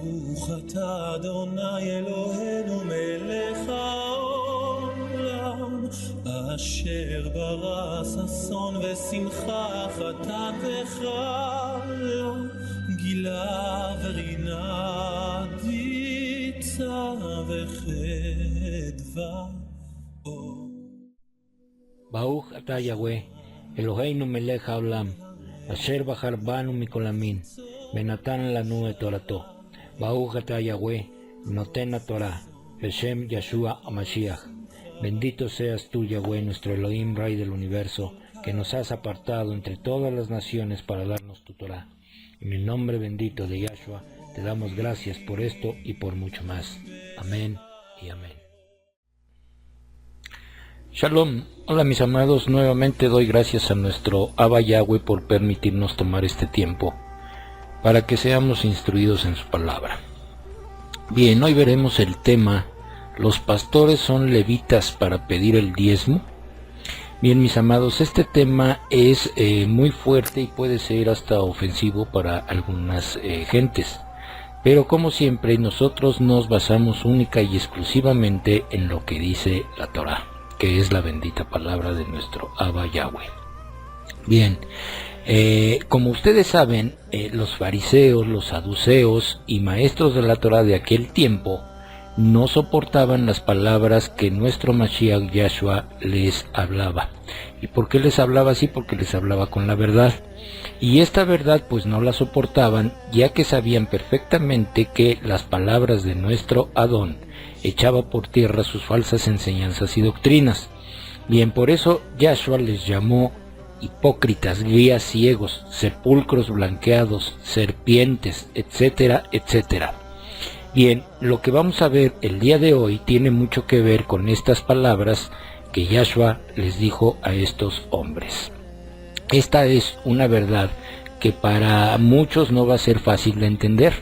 ברוך אתה אדוני אלוהינו מלך העולם אשר ברא ששון ושמחה חתתך גילה ורינה דיצה וחדווה ברוך אתה יהוה אלוהינו מלך העולם אשר בחר בנו מכל המין ונתן לנו את תורתו. ברוך אתה Yahweh, נותן התורה, Beshem Yeshua HaMashiach. Bendito seas tú, Yahweh, nuestro Elohim, Rey del universo, que nos has apartado entre todas las naciones para darnos tu Torah. En el nombre bendito de Yahshua, te damos gracias por esto y por mucho más. Amén y amén. Shalom, hola mis amados, nuevamente doy gracias a nuestro Abba Yahweh por permitirnos tomar este tiempo para que seamos instruidos en su palabra. Bien, hoy veremos el tema, ¿los pastores son levitas para pedir el diezmo? Bien mis amados, este tema es muy fuerte y puede ser hasta ofensivo para algunas gentes, pero como siempre nosotros nos basamos única y exclusivamente en lo que dice la Torah, que es la bendita palabra de nuestro Abba Yahweh. Bien, como ustedes saben, los fariseos, los saduceos y maestros de la Torah de aquel tiempo no soportaban las palabras que nuestro Mashiach Yahshua les hablaba. ¿Y por qué les hablaba así? Porque les hablaba con la verdad. Y esta verdad pues no la soportaban, ya que sabían perfectamente que las palabras de nuestro Adón echaba por tierra sus falsas enseñanzas y doctrinas. Bien, por eso Yahshua les llamó hipócritas, guías ciegos, sepulcros blanqueados, serpientes, etcétera, etcétera. Bien, lo que vamos a ver el día de hoy tiene mucho que ver con estas palabras que Yahshua les dijo a estos hombres. Esta es una verdad que para muchos no va a ser fácil de entender,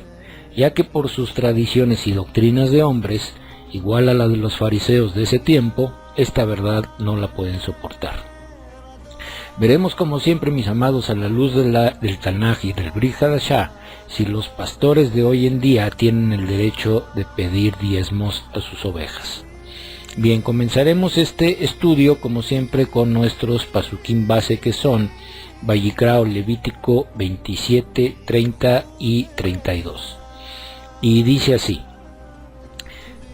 ya que por sus tradiciones y doctrinas de hombres, igual a la de los fariseos de ese tiempo, esta verdad no la pueden soportar. Veremos como siempre mis amados a la luz del Tanaj y del Brit Hadashah si los pastores de hoy en día tienen el derecho de pedir diezmos a sus ovejas. Bien, comenzaremos este estudio como siempre con nuestros pasukim base que son Vayikra o Levítico 27, 30 y 32. Y dice así: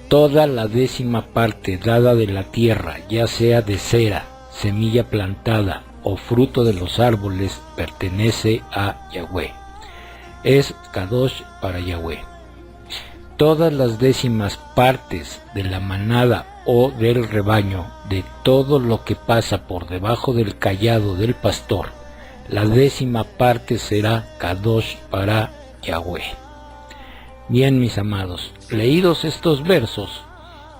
toda la 10ª parte dada de la tierra, ya sea de cera, semilla plantada o fruto de los árboles, pertenece a Yahweh. Es Kadosh para Yahweh. Todas las 10ª partes de la manada o del rebaño, de todo lo que pasa por debajo del cayado del pastor, la 10ª parte será Kadosh para Yahweh. Bien mis amados, leídos estos versos,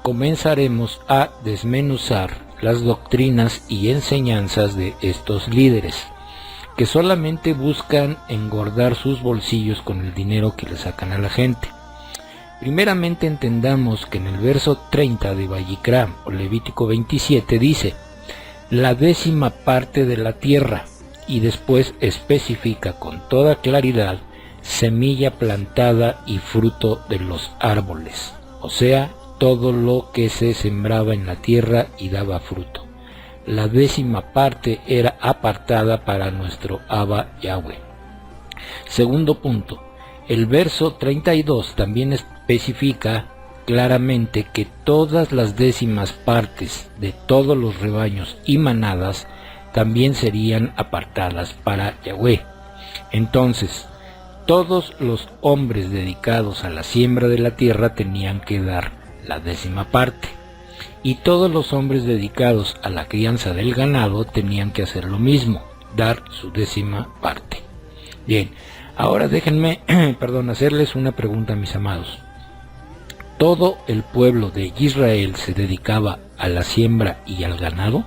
comenzaremos a desmenuzar las doctrinas y enseñanzas de estos líderes, que solamente buscan engordar sus bolsillos con el dinero que le sacan a la gente. Primeramente entendamos que en el verso 30 de Vayikra o Levítico 27 dice, la 10ª parte de la tierra, y después especifica con toda claridad, semilla plantada y fruto de los árboles, o sea, todo lo que se sembraba en la tierra y daba fruto. La 10ª parte era apartada para nuestro Abba Yahweh. Segundo punto, el verso 32 también especifica claramente que todas las 10ª partes de todos los rebaños y manadas también serían apartadas para Yahweh. Entonces, todos los hombres dedicados a la siembra de la tierra tenían que dar la 10ª parte, y todos los hombres dedicados a la crianza del ganado tenían que hacer lo mismo, dar su 10ª parte. Bien, ahora déjenme hacerles una pregunta, mis amados. ¿Todo el pueblo de Israel se dedicaba a la siembra y al ganado?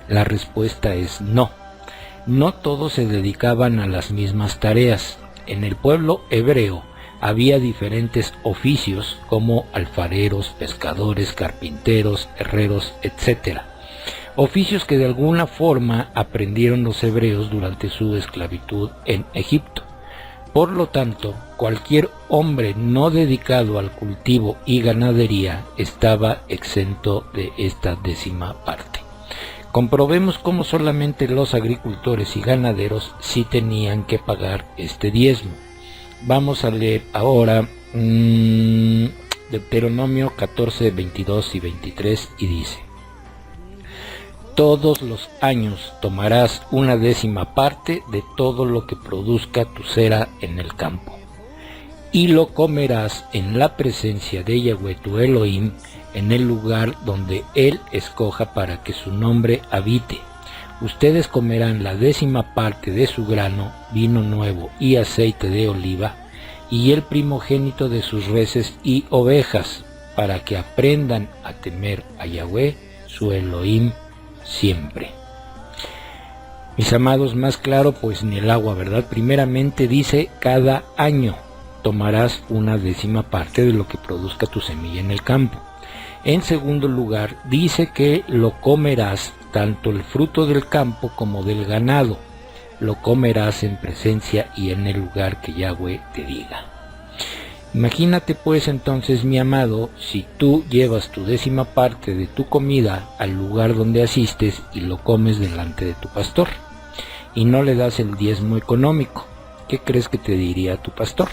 La respuesta es no. No todos se dedicaban a las mismas tareas. En el pueblo hebreo había diferentes oficios como alfareros, pescadores, carpinteros, herreros, etc. Oficios que de alguna forma aprendieron los hebreos durante su esclavitud en Egipto. Por lo tanto, cualquier hombre no dedicado al cultivo y ganadería estaba exento de esta 10ª parte. Comprobemos cómo solamente los agricultores y ganaderos sí tenían que pagar este diezmo. Vamos a leer ahora Deuteronomio 14, 22 y 23 y dice: todos los años tomarás una 10ª parte de todo lo que produzca tu cera en el campo, y lo comerás en la presencia de Yahweh tu Elohim, en el lugar donde Él escoja para que su nombre habite. Ustedes comerán la 10ª parte de su grano, vino nuevo y aceite de oliva, y el primogénito de sus reses y ovejas, para que aprendan a temer a Yahweh su Elohim siempre. Mis amados, más claro pues ni el agua, ¿verdad? Primeramente dice: cada año tomarás una 10ª parte de lo que produzca tu semilla en el campo. En segundo lugar, dice que lo comerás, tanto el fruto del campo como del ganado. Lo comerás en presencia y en el lugar que Yahweh te diga. Imagínate pues entonces, mi amado, si tú llevas tu 10ª parte de tu comida al lugar donde asistes y lo comes delante de tu pastor, y no le das el diezmo económico, ¿qué crees que te diría tu pastor?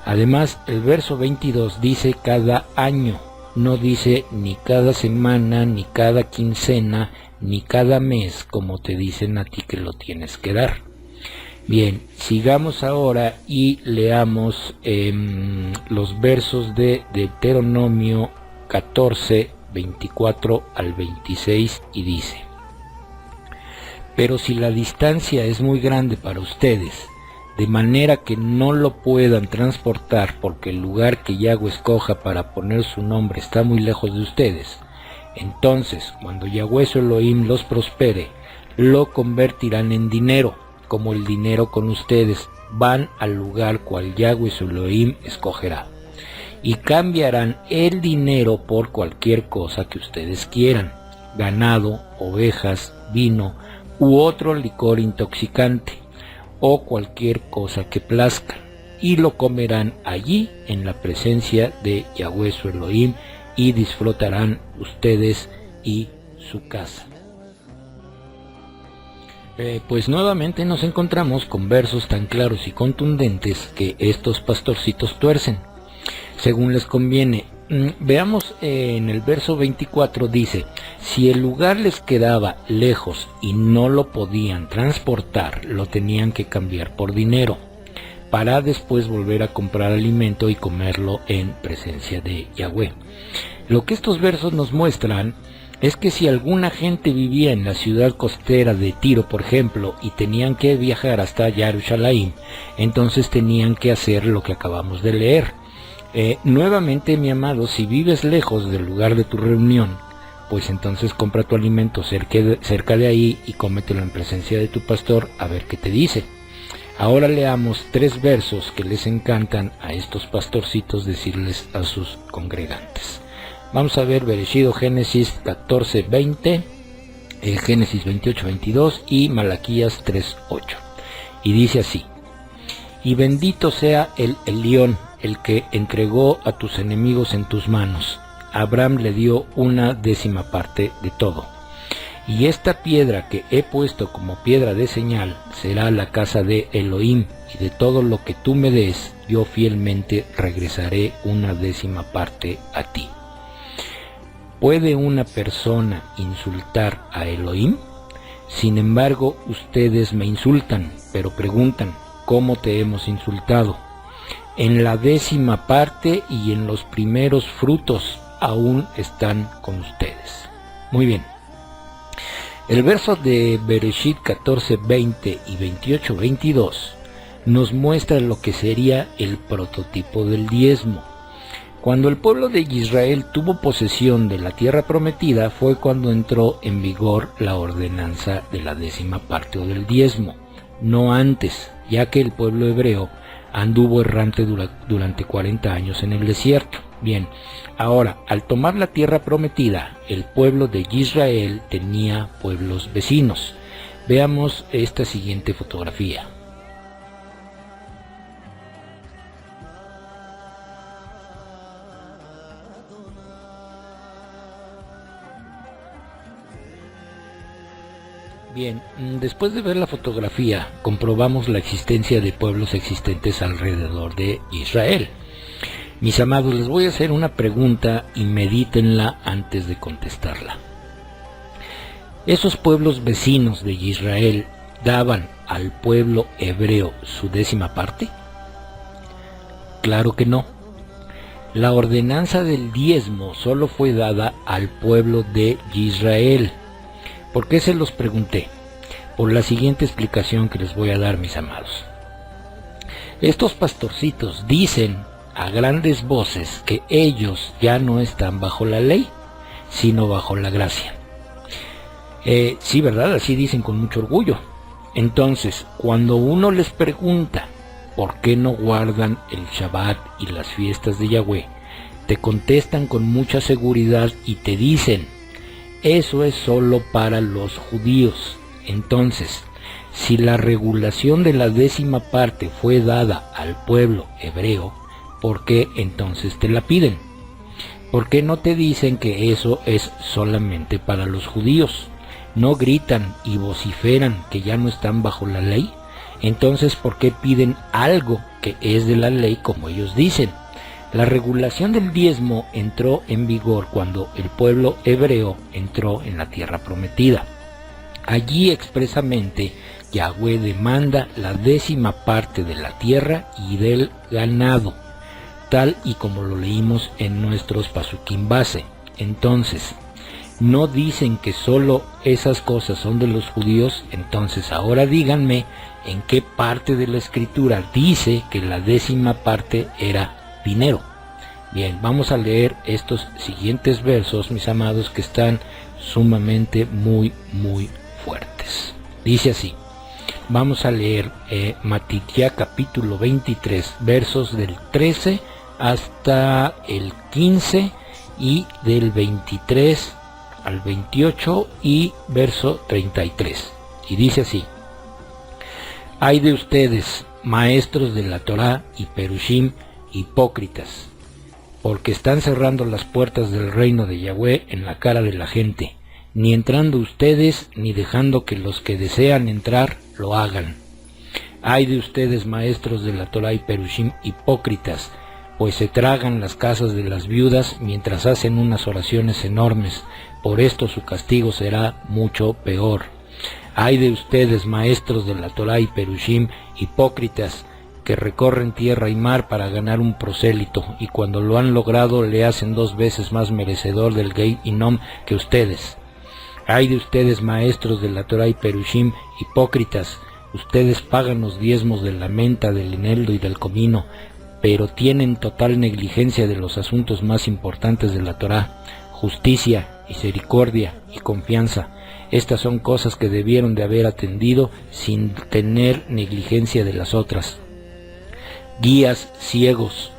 Además, el verso 22 dice cada año, no dice ni cada semana, ni cada quincena, ni cada mes, como te dicen a ti que lo tienes que dar. Bien, sigamos ahora y leamos los versos de Deuteronomio 14, 24 al 26 y dice: pero si la distancia es muy grande para ustedes, de manera que no lo puedan transportar porque el lugar que Yahweh escoja para poner su nombre está muy lejos de ustedes, entonces cuando Yahweh su Elohim los prospere, lo convertirán en dinero, como el dinero con ustedes, van al lugar cual Yahweh su Elohim escogerá, y cambiarán el dinero por cualquier cosa que ustedes quieran, ganado, ovejas, vino u otro licor intoxicante, o cualquier cosa que plazca, y lo comerán allí en la presencia de Yahweh su Elohim, y disfrutarán ustedes y su casa. Pues nuevamente nos encontramos con versos tan claros y contundentes que estos pastorcitos tuercen, según les conviene. Veamos en el verso 24 dice: si el lugar les quedaba lejos y no lo podían transportar, lo tenían que cambiar por dinero, para después volver a comprar alimento y comerlo en presencia de Yahweh. Lo que estos versos nos muestran es que si alguna gente vivía en la ciudad costera de Tiro, por ejemplo, y tenían que viajar hasta Jerusalén, entonces tenían que hacer lo que acabamos de leer. Nuevamente, mi amado, si vives lejos del lugar de tu reunión, pues entonces compra tu alimento cerca de ahí y cómetelo en presencia de tu pastor, a ver qué te dice. Ahora leamos 3 versos que les encantan a estos pastorcitos decirles a sus congregantes. Vamos a ver Bereshit, Génesis 14, 20, Génesis 28, 22 y Malaquías 3, 8. Y dice así: y bendito sea el Elión, el que entregó a tus enemigos en tus manos. Abraham le dio una 10ª parte de todo. Y esta piedra que he puesto como piedra de señal será la casa de Elohim, y de todo lo que tú me des, yo fielmente regresaré una 10ª parte a ti. ¿Puede una persona insultar a Elohim? Sin embargo, ustedes me insultan, pero preguntan: ¿cómo te hemos insultado? En la 10ª parte y en los primeros frutos aún están con ustedes. Muy bien. El verso de Bereshit 14, 20 y 28, 22 nos muestra lo que sería el prototipo del diezmo. Cuando el pueblo de Israel tuvo posesión de la tierra prometida fue cuando entró en vigor la ordenanza de la 10ª parte o del diezmo, no antes, ya que el pueblo hebreo anduvo errante durante 40 años en el desierto. Bien, ahora, al tomar la tierra prometida, el pueblo de Israel tenía pueblos vecinos. Veamos esta siguiente fotografía. Bien, después de ver la fotografía, comprobamos la existencia de pueblos existentes alrededor de Israel. Mis amados, les voy a hacer una pregunta y medítenla antes de contestarla. ¿Esos pueblos vecinos de Israel daban al pueblo hebreo su 10ª parte? Claro que no. La ordenanza del diezmo solo fue dada al pueblo de Israel. ¿Por qué se los pregunté? Por la siguiente explicación que les voy a dar, mis amados. Estos pastorcitos dicen a grandes voces que ellos ya no están bajo la ley, sino bajo la gracia. Sí, ¿verdad? Así dicen con mucho orgullo. Entonces, cuando uno les pregunta por qué no guardan el Shabbat y las fiestas de Yahweh, te contestan con mucha seguridad y te dicen: eso es solo para los judíos. Entonces, si la regulación de la 10ª parte fue dada al pueblo hebreo, ¿por qué entonces te la piden? ¿Por qué no te dicen que eso es solamente para los judíos? ¿No gritan y vociferan que ya no están bajo la ley? Entonces, ¿por qué piden algo que es de la ley como ellos dicen? La regulación del diezmo entró en vigor cuando el pueblo hebreo entró en la tierra prometida. Allí expresamente Yahweh demanda la 10ª parte de la tierra y del ganado, tal y como lo leímos en nuestros pasukim base. Entonces, ¿no dicen que solo esas cosas son de los judíos? Entonces ahora díganme en qué parte de la escritura dice que la 10ª parte era dinero. Bien, vamos a leer estos siguientes versos, mis amados, que están sumamente muy fuertes. Dice así, vamos a leer Matitya capítulo 23, versos del 13 hasta el 15 y del 23 al 28 y verso 33. Y dice así: Ay de ustedes, maestros de la Torá y Perushim, hipócritas, porque están cerrando las puertas del reino de Yahweh en la cara de la gente, ni entrando ustedes, ni dejando que los que desean entrar lo hagan. Ay de ustedes, maestros de la Torá y Perushim, hipócritas, pues se tragan las casas de las viudas mientras hacen unas oraciones enormes. Por esto su castigo será mucho peor. Ay de ustedes, maestros de la Torá y Perushim, hipócritas, que recorren tierra y mar para ganar un prosélito, y cuando lo han logrado le hacen 2 veces más merecedor del Gei Inom que ustedes. Ay de ustedes, maestros de la Torá y Perushim, hipócritas, ustedes pagan los diezmos de la menta, del eneldo y del comino, pero tienen total negligencia de los asuntos más importantes de la Torá: justicia, misericordia y confianza. Estas son cosas que debieron de haber atendido sin tener negligencia de las otras. Guías ciegos,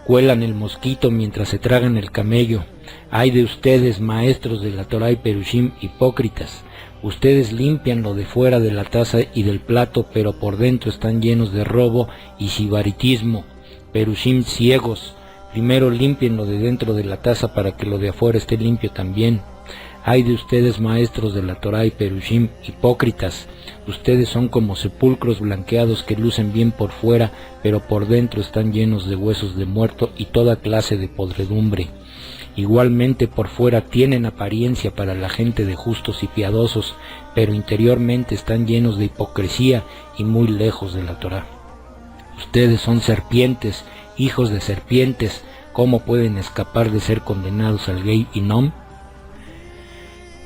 cuelan el mosquito mientras se tragan el camello. Ay de ustedes, maestros de la Torá y Perushim, hipócritas, ustedes limpian lo de fuera de la taza y del plato, pero por dentro están llenos de robo y sibaritismo. Perushim ciegos, primero limpien lo de dentro de la taza para que lo de afuera esté limpio también. Ay de ustedes, maestros de la Torá y Perushim, hipócritas, ustedes son como sepulcros blanqueados que lucen bien por fuera, pero por dentro están llenos de huesos de muerto y toda clase de podredumbre. Igualmente por fuera tienen apariencia para la gente de justos y piadosos, pero interiormente están llenos de hipocresía y muy lejos de la Torá. Ustedes son serpientes, hijos de serpientes, ¿cómo pueden escapar de ser condenados al Gei Inom?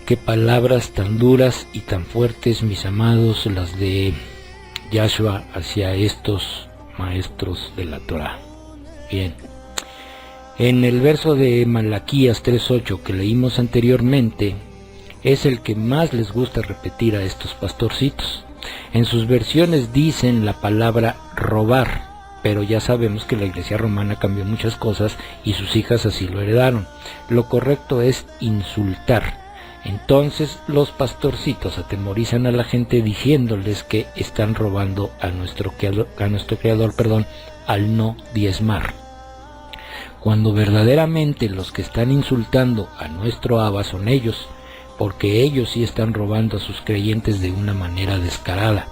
Qué palabras tan duras y tan fuertes, mis amados, las de Yahshua hacia estos maestros de la Torá. Bien, en el verso de Malaquías 3:8 que leímos anteriormente, es el que más les gusta repetir a estos pastorcitos. En sus versiones dicen la palabra robar, pero ya sabemos que la Iglesia romana cambió muchas cosas y sus hijas así lo heredaron. Lo correcto es insultar. Entonces los pastorcitos atemorizan a la gente diciéndoles que están robando a nuestro creador, al no diezmar. Cuando verdaderamente los que están insultando a nuestro Abba son ellos, porque ellos sí están robando a sus creyentes de una manera descarada.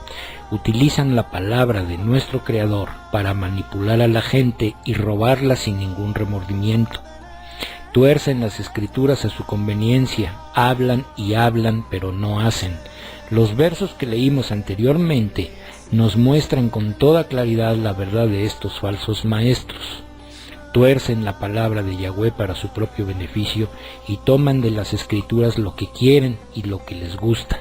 Utilizan la palabra de nuestro Creador para manipular a la gente y robarla sin ningún remordimiento. Tuercen las escrituras a su conveniencia, hablan y hablan, pero no hacen. Los versos que leímos anteriormente nos muestran con toda claridad la verdad de estos falsos maestros. Tuercen la palabra de Yahweh para su propio beneficio y toman de las escrituras lo que quieren y lo que les gusta.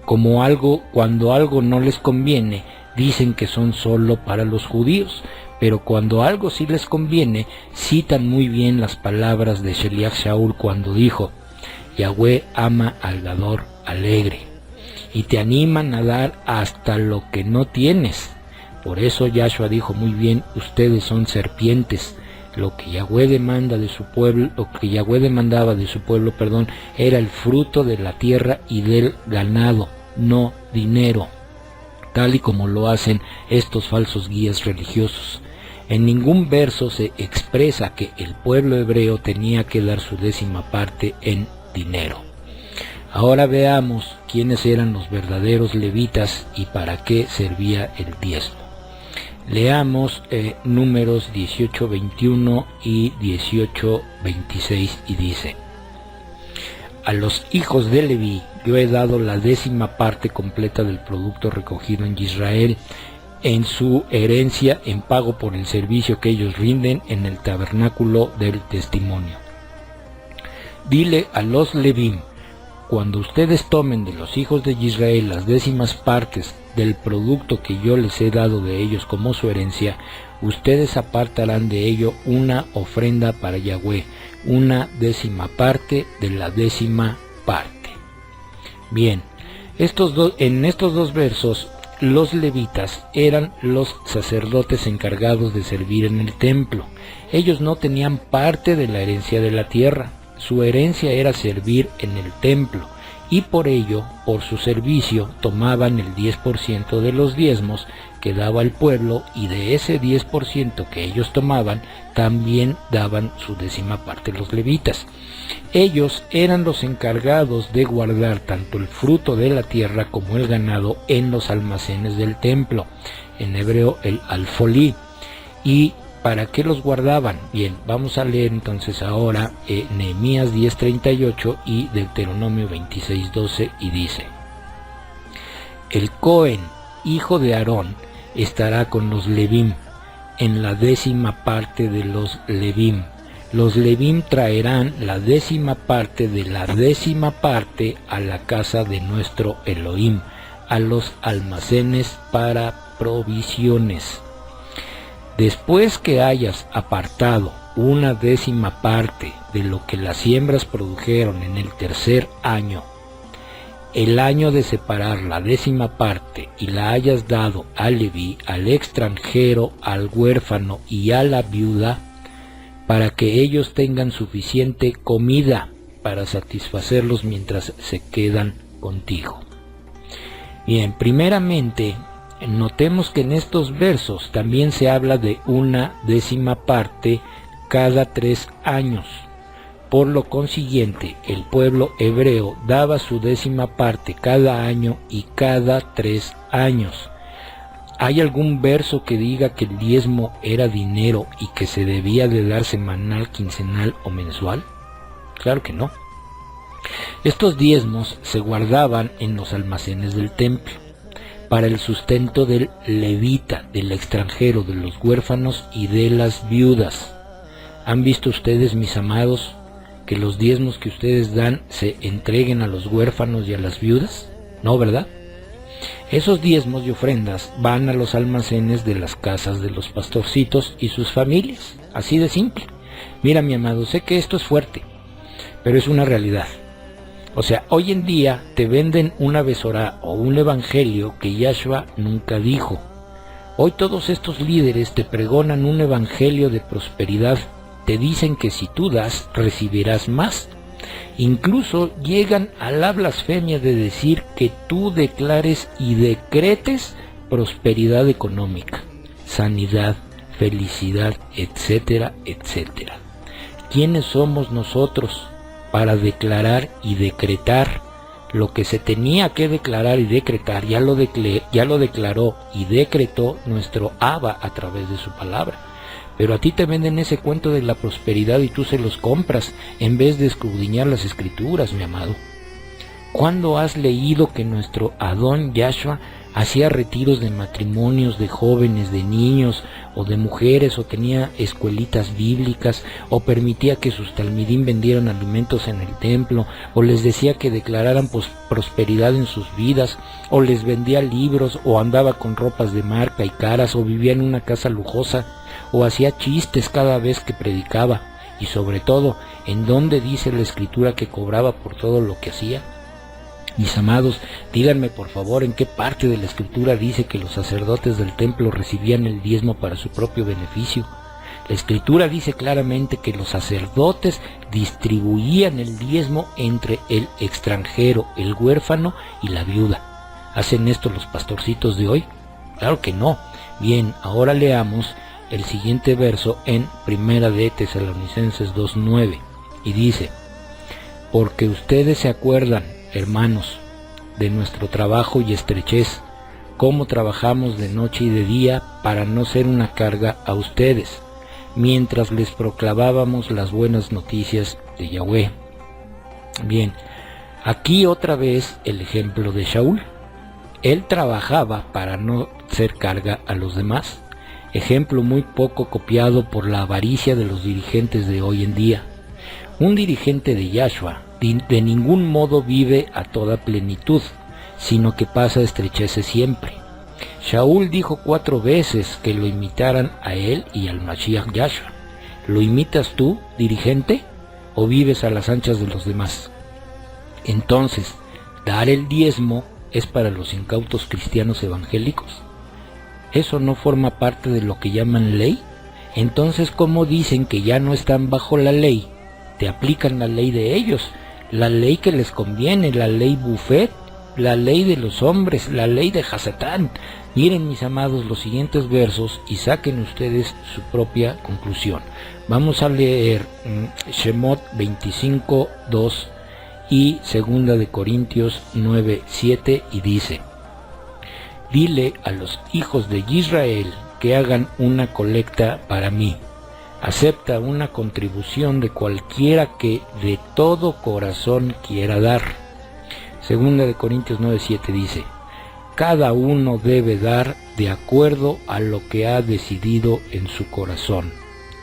Cuando algo no les conviene, dicen que son solo para los judíos, pero cuando algo sí les conviene, citan muy bien las palabras de Sheliach Shaul cuando dijo: Yahweh ama al dador alegre, y te animan a dar hasta lo que no tienes. Por eso Yahshua dijo muy bien: ustedes son serpientes. Lo que Yahweh demandaba de su pueblo, era el fruto de la tierra y del ganado, no dinero, tal y como lo hacen estos falsos guías religiosos. En ningún verso se expresa que el pueblo hebreo tenía que dar su 10ª parte en dinero. Ahora veamos quiénes eran los verdaderos levitas y para qué servía el diezmo. Leamos Números 18:21 y 18:26 y dice: a los hijos de Leví yo he dado la 10ª parte completa del producto recogido en Israel, en su herencia en pago por el servicio que ellos rinden en el tabernáculo del testimonio. Dile a los Leví: cuando ustedes tomen de los hijos de Israel las 10ª partes del producto que yo les he dado de ellos como su herencia, ustedes apartarán de ello una ofrenda para Yahweh, una 10ª parte de la 10ª parte. Bien, en estos dos versos, los levitas eran los sacerdotes encargados de servir en el templo. Ellos no tenían parte de la herencia de la tierra. Su herencia era servir en el templo, y por ello, por su servicio, tomaban el 10% de los diezmos que daba el pueblo, y de ese 10% que ellos tomaban, también daban su 10ª parte los levitas. Ellos eran los encargados de guardar tanto el fruto de la tierra como el ganado en los almacenes del templo, en hebreo el alfolí. ¿Y para qué los guardaban? Bien, vamos a leer entonces ahora Nehemías 10:38 y Deuteronomio 26:12, y dice: el Cohen, hijo de Aarón, estará con los Levim en la 10ª parte de los Levim. Los Levim traerán la 10ª parte de la 10ª parte a la casa de nuestro Elohim, a los almacenes para provisiones. Después que hayas apartado una 10ª parte de lo que las siembras produjeron en el tercer año, el año de separar la 10ª parte, y la hayas dado al Leví, al extranjero, al huérfano y a la viuda, para que ellos tengan suficiente comida para satisfacerlos mientras se quedan contigo. Bien, primeramente, notemos que en estos versos también se habla de una 10ª parte cada 3 años. Por lo consiguiente, el pueblo hebreo daba su 10ª parte cada año y cada 3 años. ¿Hay algún verso que diga que el diezmo era dinero y que se debía de dar semanal, quincenal o mensual? Claro que no. Estos diezmos se guardaban en los almacenes del templo, para el sustento del levita, del extranjero, de los huérfanos y de las viudas. ¿Han visto ustedes, mis amados, que los diezmos que ustedes dan se entreguen a los huérfanos y a las viudas? No, ¿verdad? Esos diezmos y ofrendas van a los almacenes de las casas de los pastorcitos y sus familias, así de simple. Mira, mi amado, sé que esto es fuerte, pero es una realidad. O sea, hoy en día te venden una besorá o un evangelio que Yahshua nunca dijo. Hoy todos estos líderes te pregonan un evangelio de prosperidad. Te dicen que si tú das, recibirás más. Incluso llegan a la blasfemia de decir que tú declares y decretes prosperidad económica, sanidad, felicidad, etcétera, etcétera. ¿Quiénes somos nosotros para declarar y decretar lo que se tenía que declarar y decretar. Ya lo declaró y decretó nuestro Abba a través de su palabra. Pero a ti te venden ese cuento de la prosperidad y tú se los compras en vez de escudriñar las escrituras, mi amado. ¿Cuándo has leído que nuestro Adón Yahshua hacía retiros de matrimonios de jóvenes, de niños o de mujeres, o tenía escuelitas bíblicas, o permitía que sus talmidim vendieran alimentos en el templo, o les decía que declararan prosperidad en sus vidas, o les vendía libros, o andaba con ropas de marca y caras, o vivía en una casa lujosa, o hacía chistes cada vez que predicaba? Y sobre todo, ¿en dónde dice la escritura que cobraba por todo lo que hacía? Mis amados, díganme por favor en qué parte de la escritura dice que los sacerdotes del templo recibían el diezmo para su propio beneficio. La escritura dice claramente que los sacerdotes distribuían el diezmo entre el extranjero, el huérfano y la viuda. ¿Hacen esto los pastorcitos de hoy? Claro que no. Bien, ahora leamos el siguiente verso en Primera de Tesalonicenses 2:9, y dice: porque ustedes se acuerdan, hermanos, de nuestro trabajo y estrechez, cómo trabajamos de noche y de día para no ser una carga a ustedes, mientras les proclamábamos las buenas noticias de Yahweh. Bien, aquí otra vez el ejemplo de Shaul. Él trabajaba para no ser carga a los demás. Ejemplo muy poco copiado por la avaricia de los dirigentes de hoy en día. Un dirigente de Yahshua de ningún modo vive a toda plenitud, sino que pasa estrecheces siempre. Shaul dijo 4 veces que lo imitaran a él y al Mashiach Yahshua. ¿Lo imitas tú, dirigente, o vives a las anchas de los demás? Entonces, dar el diezmo es para los incautos cristianos evangélicos. ¿Eso no forma parte de lo que llaman ley? Entonces, ¿cómo dicen que ya no están bajo la ley? Te aplican la ley de ellos, la ley que les conviene, la ley Buffet, la ley de los hombres, la ley de Hasatán. Miren, mis amados, los siguientes versos y saquen ustedes su propia conclusión. Vamos a leer Shemot 25:2 y 2 de Corintios 9:7, y dice: dile a los hijos de Israel que hagan una colecta para mí. Acepta una contribución de cualquiera que de todo corazón quiera dar. 2 de Corintios 9:7 dice: cada uno debe dar de acuerdo a lo que ha decidido en su corazón,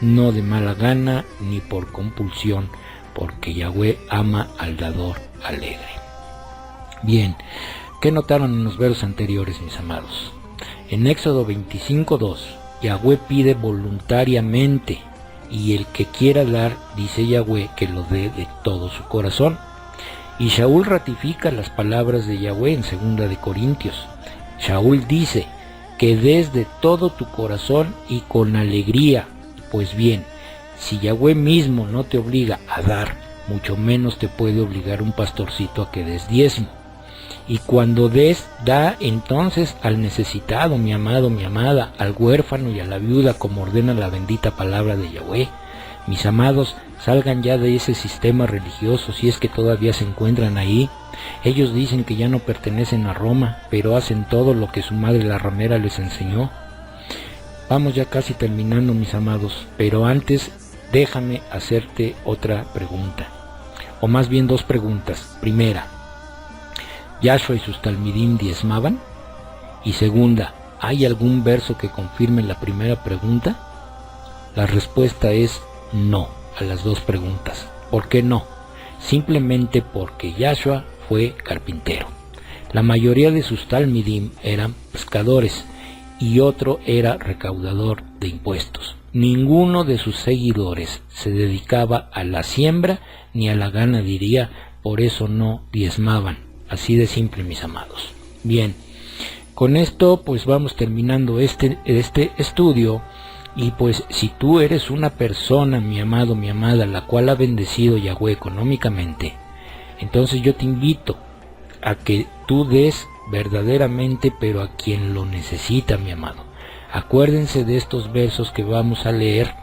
no de mala gana ni por compulsión, porque Yahweh ama al dador alegre. Bien, ¿qué notaron en los versos anteriores, mis amados? En Éxodo 25:2, Yahweh pide voluntariamente, y el que quiera dar, dice Yahweh, que lo dé de todo su corazón. Y Shaul ratifica las palabras de Yahweh en 2 de Corintios. Shaul dice que des de todo tu corazón y con alegría. Pues bien, si Yahweh mismo no te obliga a dar, mucho menos te puede obligar un pastorcito a que des diezmo. Y cuando des, da entonces al necesitado, mi amado, mi amada, al huérfano y a la viuda, como ordena la bendita palabra de Yahweh. Mis amados, salgan ya de ese sistema religioso, si es que todavía se encuentran ahí. Ellos dicen que ya no pertenecen a Roma, pero hacen todo lo que su madre la ramera les enseñó. Vamos ya casi terminando, mis amados, pero antes déjame hacerte otra pregunta, o más bien 2 preguntas. Primera, ¿Yahshua y sus talmidim diezmaban? Y segunda, ¿hay algún verso que confirme la primera pregunta? La respuesta es no a las 2 preguntas. ¿Por qué no? Simplemente porque Yahshua fue carpintero. La mayoría de sus talmidim eran pescadores y otro era recaudador de impuestos. Ninguno de sus seguidores se dedicaba a la siembra ni a la ganadería, por eso no diezmaban. Así de simple, mis amados. Bien, con esto pues vamos terminando este estudio. Y pues si tú eres una persona, mi amado, mi amada, la cual ha bendecido Yahweh económicamente, entonces yo te invito a que tú des verdaderamente, pero a quien lo necesita, mi amado. Acuérdense de estos versos que vamos a leer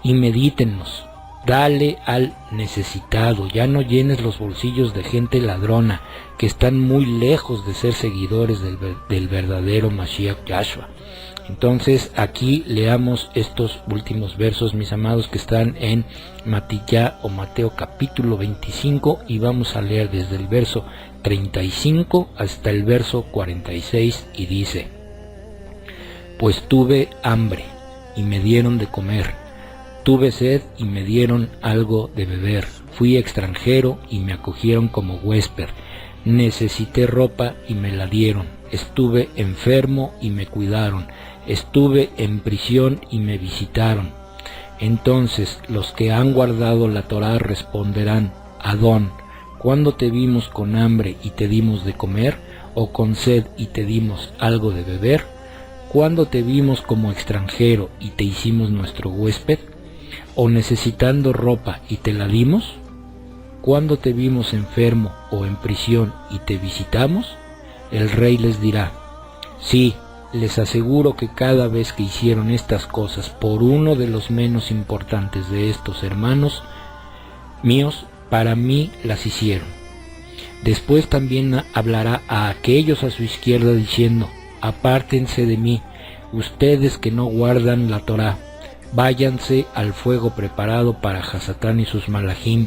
y medítenlos. Dale al necesitado, ya no llenes los bolsillos de gente ladrona, que están muy lejos de ser seguidores del verdadero Mashiach Yahshua. Entonces aquí leamos estos últimos versos, mis amados, que están en Mateo capítulo 25, y vamos a leer desde el verso 35 hasta el verso 46, y dice: Pues tuve hambre y me dieron de comer, tuve sed y me dieron algo de beber, fui extranjero y me acogieron como huésped, necesité ropa y me la dieron, estuve enfermo y me cuidaron, estuve en prisión y me visitaron. Entonces los que han guardado la Torá responderán: Adón, ¿cuándo te vimos con hambre y te dimos de comer, o con sed y te dimos algo de beber? ¿Cuándo te vimos como extranjero y te hicimos nuestro huésped, o necesitando ropa y te la dimos? ¿Cuándo te vimos enfermo o en prisión y te visitamos? El rey les dirá: Sí, les aseguro que cada vez que hicieron estas cosas por uno de los menos importantes de estos hermanos míos, para mí las hicieron. Después también hablará a aquellos a su izquierda diciendo: Apártense de mí, ustedes que no guardan la Torá, váyanse al fuego preparado para Hasatán y sus malajim,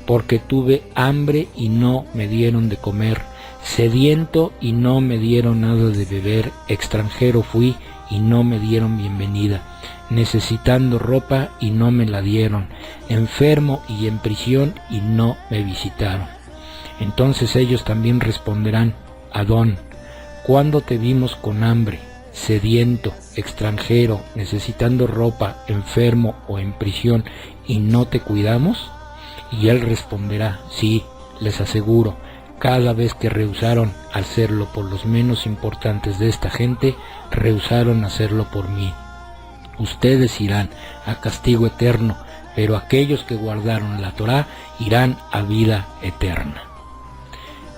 porque tuve hambre y no me dieron de comer, sediento y no me dieron nada de beber, extranjero fui y no me dieron bienvenida, necesitando ropa y no me la dieron, enfermo y en prisión y no me visitaron. Entonces ellos también responderán: Adón, ¿cuándo te vimos con hambre, sediento, extranjero, necesitando ropa, enfermo o en prisión y no te cuidamos? Y él responderá: Sí, les aseguro, cada vez que rehusaron hacerlo por los menos importantes de esta gente, rehusaron hacerlo por mí. Ustedes irán a castigo eterno, pero aquellos que guardaron la Torá irán a vida eterna.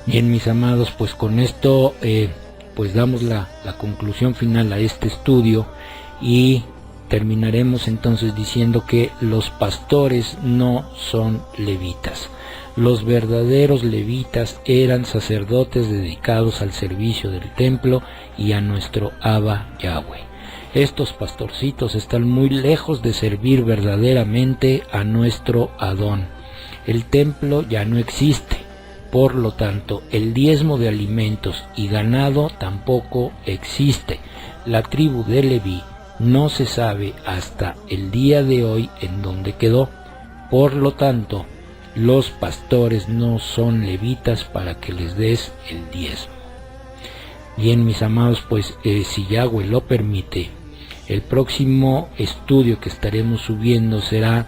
Bien, mis amados, pues con esto pues damos la conclusión final a este estudio, y terminaremos entonces diciendo que los pastores no son levitas. Los verdaderos levitas eran sacerdotes dedicados al servicio del templo y a nuestro Abba Yahweh. Estos pastorcitos están muy lejos de servir verdaderamente a nuestro Adón. El templo ya no existe, por lo tanto el diezmo de alimentos y ganado tampoco existe. La tribu de Leví no se sabe hasta el día de hoy en dónde quedó. Por lo tanto, los pastores no son levitas para que les des el diezmo. Bien, mis amados, pues si Yahweh lo permite, el próximo estudio que estaremos subiendo será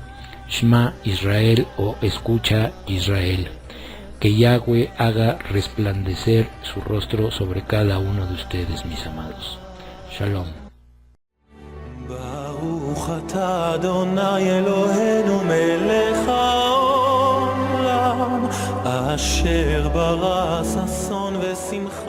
Shema Israel, o Escucha Israel. Que Yahweh haga resplandecer su rostro sobre cada uno de ustedes, mis amados. Shalom. ברוך אתה אדוני אלוהינו מלך העולם, אשר ברא ששון ושמחה